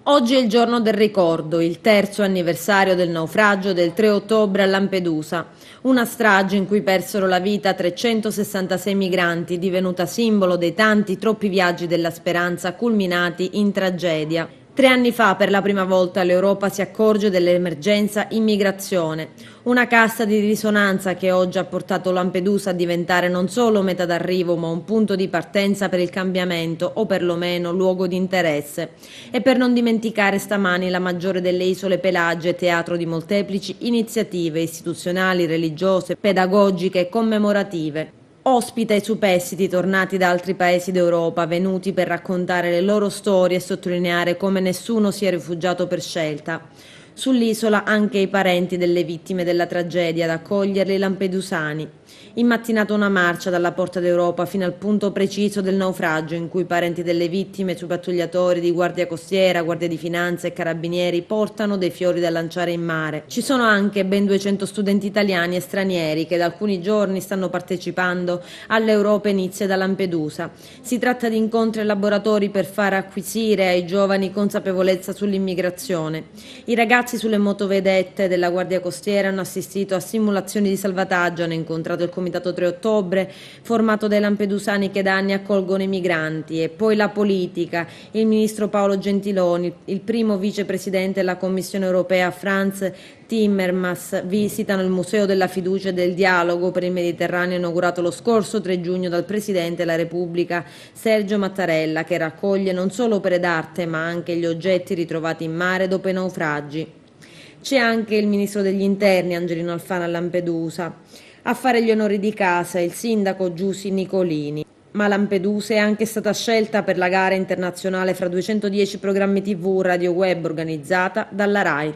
Oggi è il giorno del ricordo, il terzo anniversario del naufragio del 3 ottobre a Lampedusa, una strage in cui persero la vita 366 migranti, divenuta simbolo dei tanti troppi viaggi della speranza culminati in tragedia. 3 anni fa, per la prima volta, l'Europa si accorge dell'emergenza immigrazione, una cassa di risonanza che oggi ha portato Lampedusa a diventare non solo meta d'arrivo, ma un punto di partenza per il cambiamento o perlomeno luogo di interesse. E per non dimenticare stamani la maggiore delle isole Pelagie, teatro di molteplici iniziative istituzionali, religiose, pedagogiche e commemorative. Ospita i superstiti tornati da altri paesi d'Europa, venuti per raccontare le loro storie e sottolineare come nessuno sia rifugiato per scelta. Sull'isola anche i parenti delle vittime della tragedia, ad accoglierli i lampedusani. In mattinata una marcia dalla Porta d'Europa fino al punto preciso del naufragio, in cui i parenti delle vittime, sui pattugliatori di Guardia Costiera, Guardia di Finanza e Carabinieri portano dei fiori da lanciare in mare. Ci sono anche ben 200 studenti italiani e stranieri che da alcuni giorni stanno partecipando all'Europa Inizia da Lampedusa. Si tratta di incontri e laboratori per far acquisire ai giovani consapevolezza sull'immigrazione. I ragazzi sulle motovedette della Guardia Costiera hanno assistito a simulazioni di salvataggio, hanno incontrato il Comitato 3 ottobre, formato dai lampedusani che da anni accolgono i migranti, e poi la politica, il ministro Paolo Gentiloni, il primo vicepresidente della Commissione europea Franz Timmermans visitano il Museo della Fiducia e del Dialogo per il Mediterraneo inaugurato lo scorso 3 giugno dal Presidente della Repubblica Sergio Mattarella, che raccoglie non solo opere d'arte ma anche gli oggetti ritrovati in mare dopo i naufragi. C'è anche il Ministro degli Interni Angelino Alfano a Lampedusa. A fare gli onori di casa il sindaco Giussi Nicolini. Ma Lampedusa è anche stata scelta per la gara internazionale fra 210 programmi TV radio web organizzata dalla RAI.